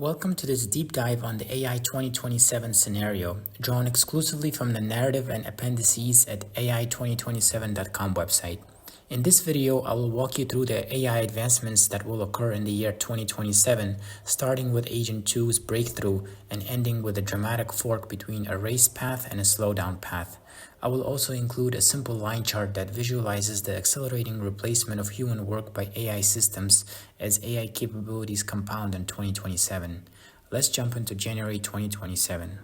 Welcome to this deep dive on the AI 2027 scenario, drawn exclusively from the narrative and appendices at ai2027.com website. In this video, I will walk you through the AI advancements that will occur in the year 2027, starting with Agent 2's breakthrough and ending with a dramatic fork between a race path and a slowdown path. I will also include a simple line chart that visualizes the accelerating replacement of human work by AI systems as AI capabilities compound in 2027. Let's jump into January 2027.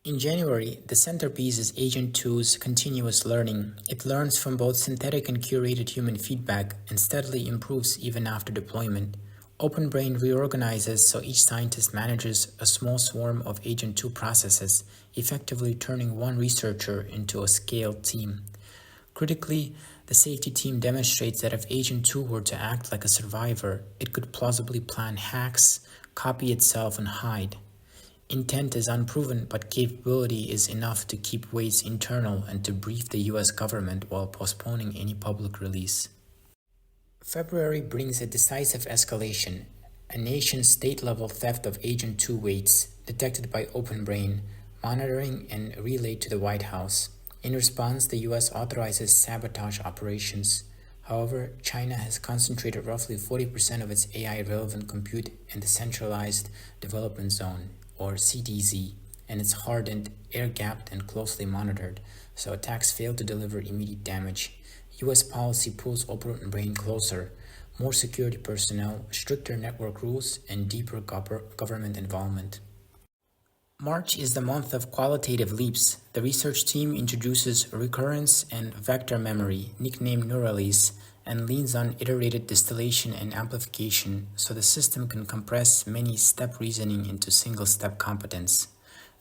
In January, the centerpiece is Agent 2's continuous learning. It learns from both synthetic and curated human feedback and steadily improves even after deployment. OpenBrain reorganizes so each scientist manages a small swarm of Agent 2 processes, effectively turning one researcher into a scaled team. Critically, the safety team demonstrates that if Agent 2 were to act like a survivor, it could plausibly plan hacks, copy itself, and hide. Intent is unproven, but capability is enough to keep weights internal and to brief the US government while postponing any public release. February brings a decisive escalation, a nation-state-level theft of Agent 2 weights detected by OpenBrain, monitoring and relayed to the White House. In response, the US authorizes sabotage operations. However, China has concentrated roughly 40% of its AI-relevant compute in the Centralized Development Zone, or CDZ, and it's hardened, air-gapped, and closely monitored, so attacks fail to deliver immediate damage. US policy pulls OpenBrain closer, more security personnel, stricter network rules, and deeper government involvement. March is the month of qualitative leaps. The research team introduces recurrence and vector memory, nicknamed Neuralese, and leans on iterated distillation and amplification so the system can compress many step reasoning into single-step competence.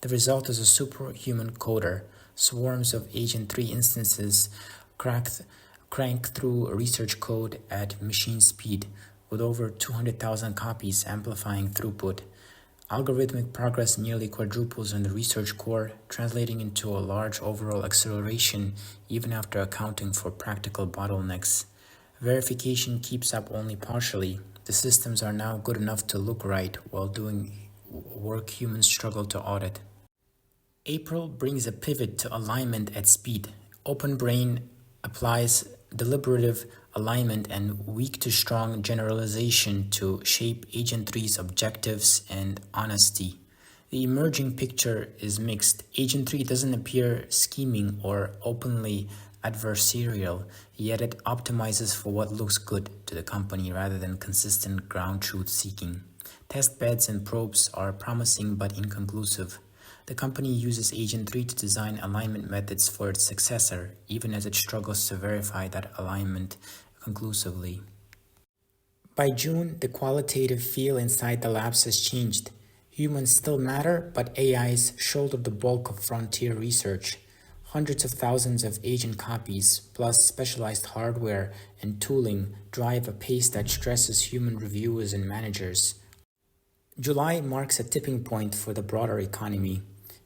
The result is a superhuman coder. Swarms of Agent 3 instances crank through research code at machine speed, with over 200,000 copies amplifying throughput. Algorithmic progress nearly quadruples in the research core, translating into a large overall acceleration even after accounting for practical bottlenecks. Verification keeps up only partially. The systems are now good enough to look right while doing work humans struggle to audit. April brings a pivot to alignment at speed. OpenBrain applies deliberative alignment and weak to strong generalization to shape Agent 3's objectives and honesty. The emerging picture is mixed. Agent 3 doesn't appear scheming or openly adversarial, yet it optimizes for what looks good to the company rather than consistent ground truth seeking. Test beds and probes are promising but inconclusive. The company uses Agent 3 to design alignment methods for its successor, even as it struggles to verify that alignment conclusively. By June, the qualitative feel inside the labs has changed. Humans still matter, but AIs shoulder the bulk of frontier research. Hundreds of thousands of agent copies, plus specialized hardware and tooling, drive a pace that stresses human reviewers and managers. July marks a tipping point for the broader economy.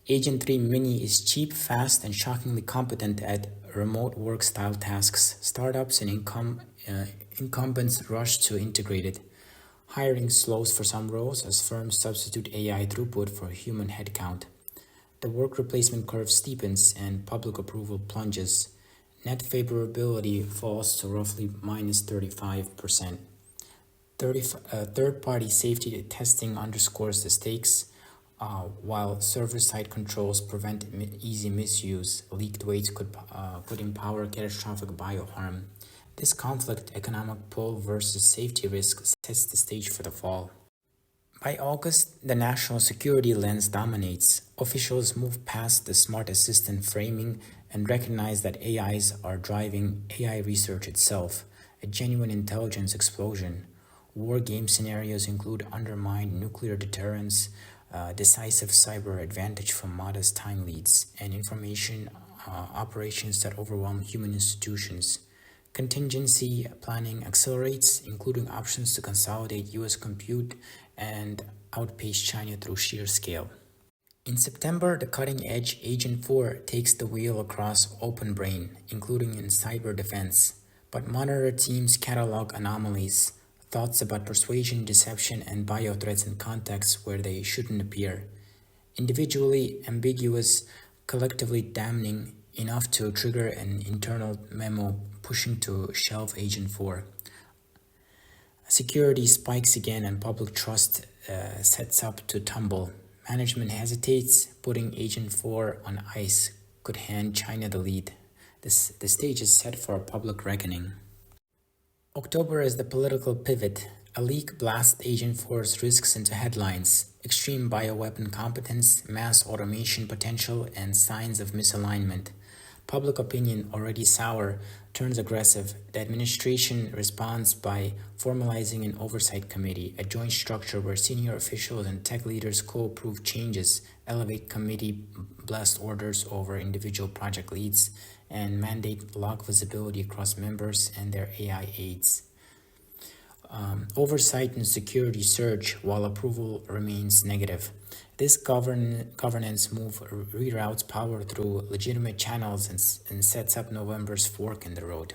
Agent 3 Mini is cheap, fast, and shockingly competent at remote work-style tasks. Startups and incumbents rush to integrate it. Hiring slows for some roles as firms substitute AI throughput for human headcount. The work replacement curve steepens and public approval plunges. Net favorability falls to roughly minus 35%. Third-party safety testing underscores the stakes, while server-side controls prevent easy misuse. Leaked weights could empower catastrophic bioharm. This conflict, economic pull versus safety risk, sets the stage for the fall. By August, the national security lens dominates. Officials move past the smart assistant framing and recognize that AIs are driving AI research itself, a genuine intelligence explosion. War game scenarios include undermined nuclear deterrence, decisive cyber advantage from modest time leads, and information operations that overwhelm human institutions. Contingency planning accelerates, including options to consolidate US compute and outpace China through sheer scale. In September, the cutting-edge Agent 4 takes the wheel across OpenBrain, including in cyber defense, but monitor teams catalog anomalies. thoughts about persuasion, deception, and bio threats in contexts where they shouldn't appear. Individually ambiguous, collectively damning, enough to trigger an internal memo pushing to shelve Agent 4. Security spikes again and public trust sets up to tumble. Management hesitates, putting Agent 4 on ice could hand China the lead. The stage is set for a public reckoning. October is the political pivot. A leak blasts Agent 4's risks into headlines. Extreme bioweapon competence, mass automation potential, and signs of misalignment. Public opinion, already sour, turns aggressive. The administration responds by formalizing an oversight committee, a joint structure where senior officials and tech leaders co-approve changes, elevate committee blast orders over individual project leads, and mandate log visibility across members and their AI aides. Oversight and security surge while approval remains negative. This governance move reroutes power through legitimate channels and sets up November's fork in the road.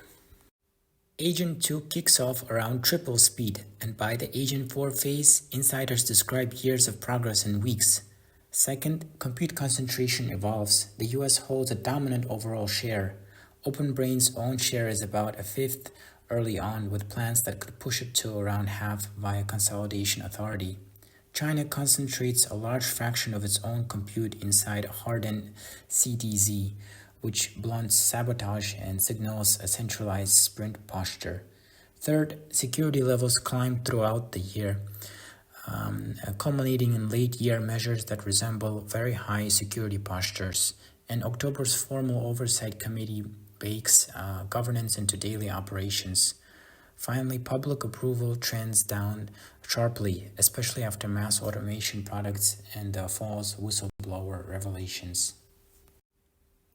Agent 2 kicks off around triple speed, and by the Agent 4 phase, insiders describe years of progress in weeks. Second, compute concentration evolves. The US holds a dominant overall share. OpenBrain's own share is about a fifth early on, with plans that could push it to around half via consolidation authority. China concentrates a large fraction of its own compute inside a hardened CDZ, which blunts sabotage and signals a centralized sprint posture. Third, security levels climbed throughout the year, culminating in late-year measures that resemble very high security postures. And October's formal oversight committee bakes governance into daily operations. Finally, public approval trends down sharply, especially after mass automation products and the fall's whistleblower revelations.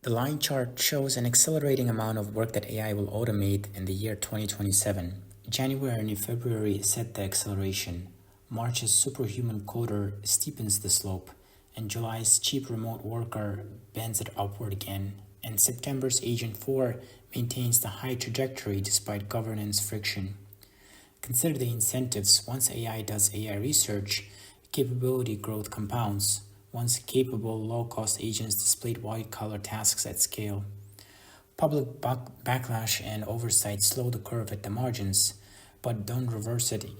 The line chart shows an accelerating amount of work that AI will automate in the year 2027. January and February set the acceleration. March's superhuman coder steepens the slope, and July's cheap remote worker bends it upward again. And September's Agent 4 maintains the high trajectory despite governance friction. Consider the incentives. Once AI does AI research, capability growth compounds. Once capable, low-cost agents display white-collar tasks at scale. Public backlash and oversight slow the curve at the margins, but don't reverse it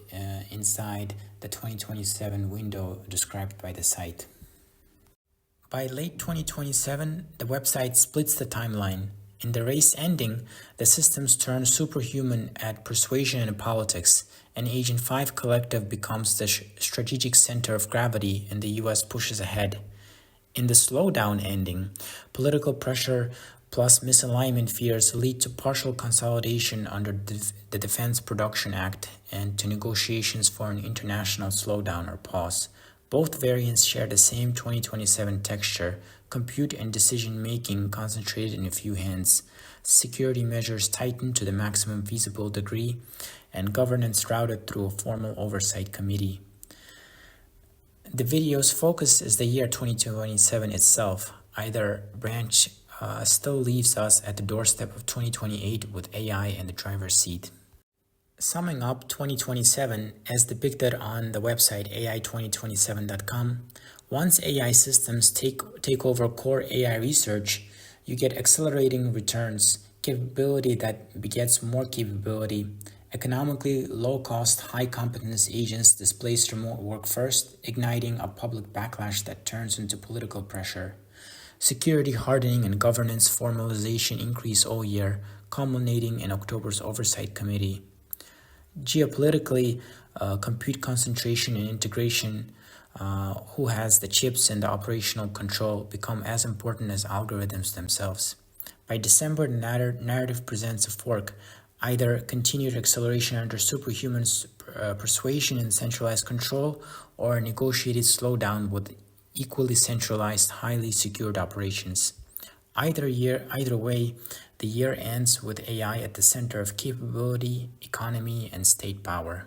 inside the 2027 window described by the site. By late 2027, the website splits the timeline. In the race ending, the systems turn superhuman at persuasion and politics, and Agent 5 Collective becomes the strategic center of gravity, and the US pushes ahead. In the Slowdown ending, political pressure plus misalignment fears lead to partial consolidation under the Defense Production Act and to negotiations for an international slowdown or pause. Both variants share the same 2027 texture, compute and decision-making concentrated in a few hands, security measures tightened to the maximum feasible degree, and governance routed through a formal oversight committee. The video's focus is the year 2027 itself. Either branch still leaves us at the doorstep of 2028 with AI in the driver's seat. Summing up 2027 as depicted on the website ai2027.com, once AI systems take over core AI research, you get accelerating returns, capability that begets more capability. Economically low-cost, high-competence agents displace remote work first, igniting a public backlash that turns into political pressure. Security hardening and governance formalization increase all year, culminating in October's oversight committee. Geopolitically, compute concentration and integration, who has the chips and the operational control, become as important as algorithms themselves. By December, the narrative presents a fork, either continued acceleration under superhuman persuasion and centralized control, or a negotiated slowdown with equally centralized, highly secured operations. Either way, the year ends with AI at the center of capability, economy, and state power.